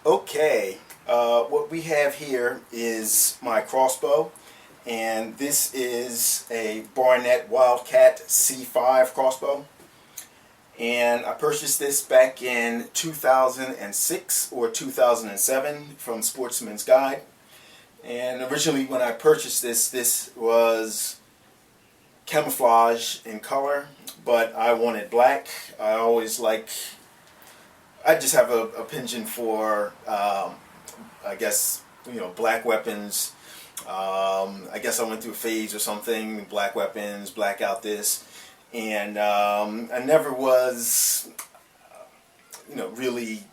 Okay, what we have here is my crossbow, and this is a Barnett Wildcat C5 crossbow. And I purchased this back in 2006 or 2007 from Sportsman's Guide. And originally when I purchased this was camouflage in color, but I wanted black. I just have a penchant for, I guess, black weapons. I guess I went through a phase or something, black weapons, black out this. And I never was, really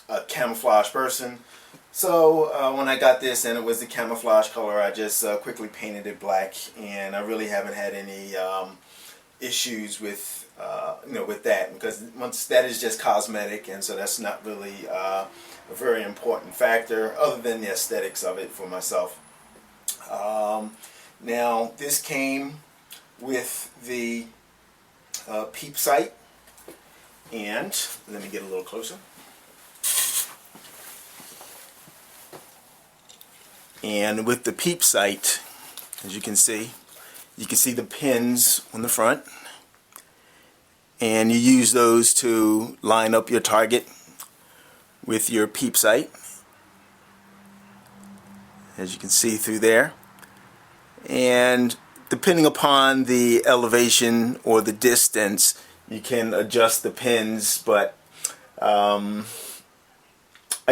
a camouflage person. So when I got this and it was the camouflage color, I just quickly painted it black, and I really haven't had any issues with with that, because once that is just cosmetic, and so that's not really a very important factor other than the aesthetics of it for myself. Now this came with the peep sight, and let me get a little closer. And with the peep sight, as you can see the pins on the front, and you use those to line up your target with your peep sight, as you can see through there. And depending upon the elevation or the distance, you can adjust the pins, but I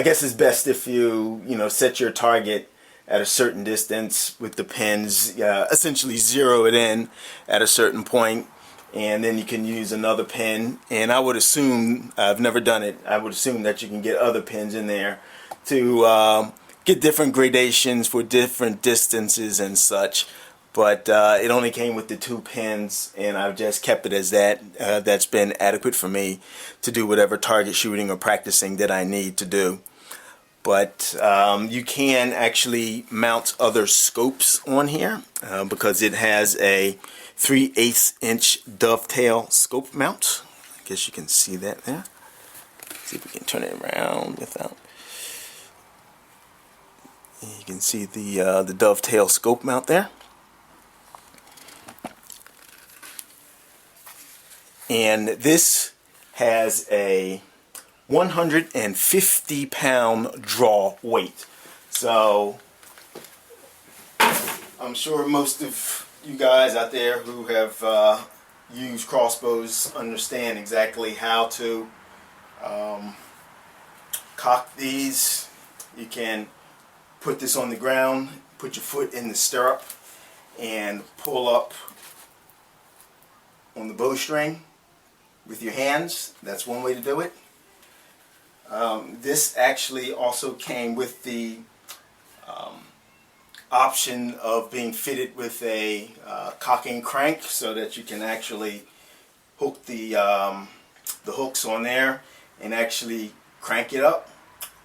guess it's best if you set your target at a certain distance with the pins, essentially zero it in at a certain point, and then you can use another pin. And I would assume, I've never done it, I would assume that you can get other pins in there to get different gradations for different distances and such. But it only came with the 2 pins, and I've just kept it as that. That's been adequate for me to do whatever target shooting or practicing that I need to do. But you can actually mount other scopes on here because it has a 3/8 inch dovetail scope mount. I guess you can see that there. Let's see if we can turn it around without. You can see the dovetail scope mount there. And this has a 150-pound draw weight. So I'm sure most of you guys out there who have used crossbows understand exactly how to cock these. You can put this on the ground, put your foot in the stirrup, and pull up on the bowstring with your hands. That's one way to do it. This actually also came with the option of being fitted with a cocking crank, so that you can actually hook the hooks on there and actually crank it up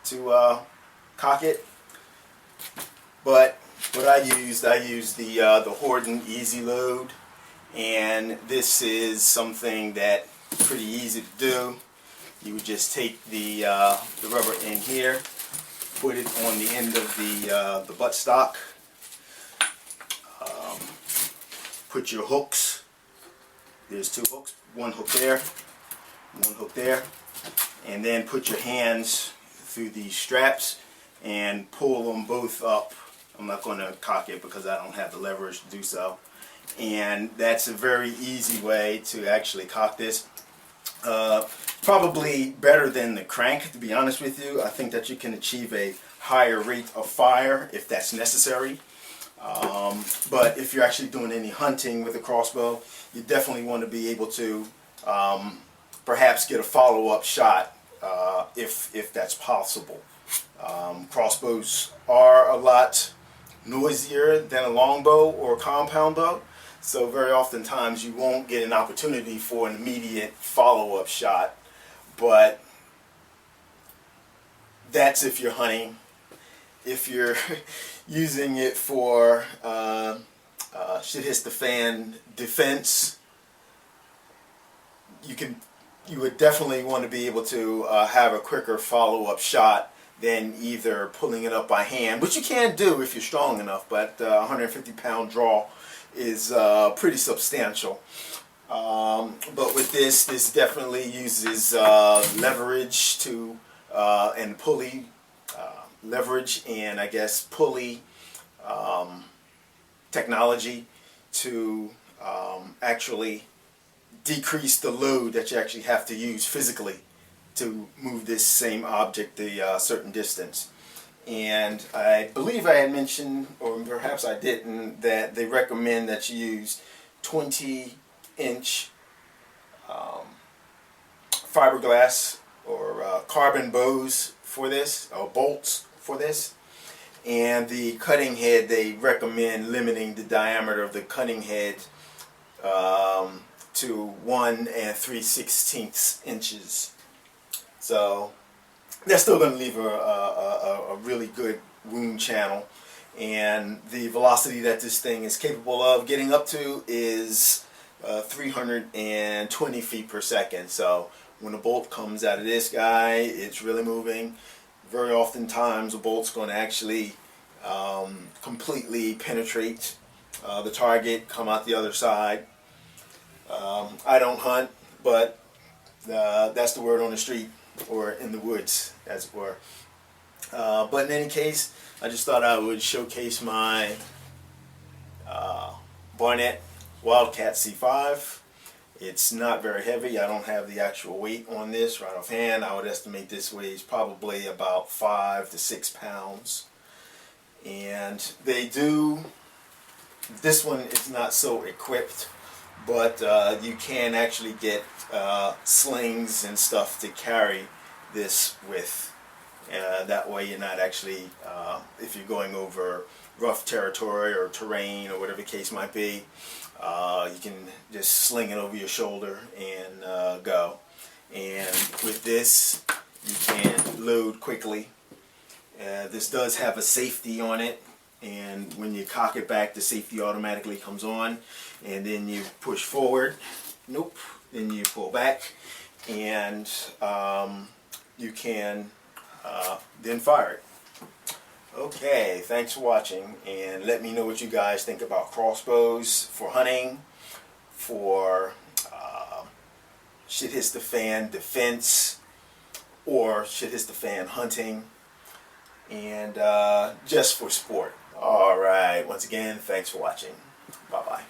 to cock it. But what I used the Horton Easy Load, and this is something that pretty easy to do. You would just take the rubber in here, put it on the end of the buttstock, put your hooks. There's 2 hooks, one hook there, and then put your hands through these straps and pull them both up. I'm not going to cock it because I don't have the leverage to do so. And that's a very easy way to actually cock this. Probably better than the crank, to be honest with you. I think that you can achieve a higher rate of fire if that's necessary. But if you're actually doing any hunting with a crossbow, you definitely want to be able to perhaps get a follow-up shot if that's possible. Crossbows are a lot noisier than a longbow or a compound bow, so very oftentimes you won't get an opportunity for an immediate follow-up shot. But that's if you're hunting. If you're using it for shit hits the fan defense, you would definitely want to be able to have a quicker follow-up shot than either pulling it up by hand, which you can do if you're strong enough, but 150-pound draw is pretty substantial. But with this definitely uses leverage to and pulley leverage, and I guess pulley technology to actually decrease the load that you actually have to use physically to move this same object a certain distance. And I believe I had mentioned, or perhaps I didn't, that they recommend that you use 20-inch fiberglass or carbon bows for this, or bolts for this. And the cutting head, they recommend limiting the diameter of the cutting head to 1 3/16 inches. So that's still going to leave a really good wound channel. And the velocity that this thing is capable of getting up to is 320 feet per second. So when a bolt comes out of this guy, it's really moving. Very oftentimes a bolt's going to actually completely penetrate the target, come out the other side. I don't hunt, but that's the word on the street, or in the woods, as it were. But in any case, I just thought I would showcase my Barnett Wildcat C5. It's not very heavy. I don't have the actual weight on this right offhand. I would estimate this weighs probably about 5 to 6 pounds. And they do, this one is not so equipped, but you can actually get slings and stuff to carry this with. That way you're not actually, if you're going over rough territory or terrain or whatever the case might be, you can just sling it over your shoulder and go. And with this, you can load quickly. This does have a safety on it, and when you cock it back, the safety automatically comes on, and then you push forward, then you pull back, and you can then fire it. Okay, thanks for watching, and let me know what you guys think about crossbows for hunting, for shit hits the fan defense, or shit hits the fan hunting, and just for sport. Alright, once again, thanks for watching. Bye-bye.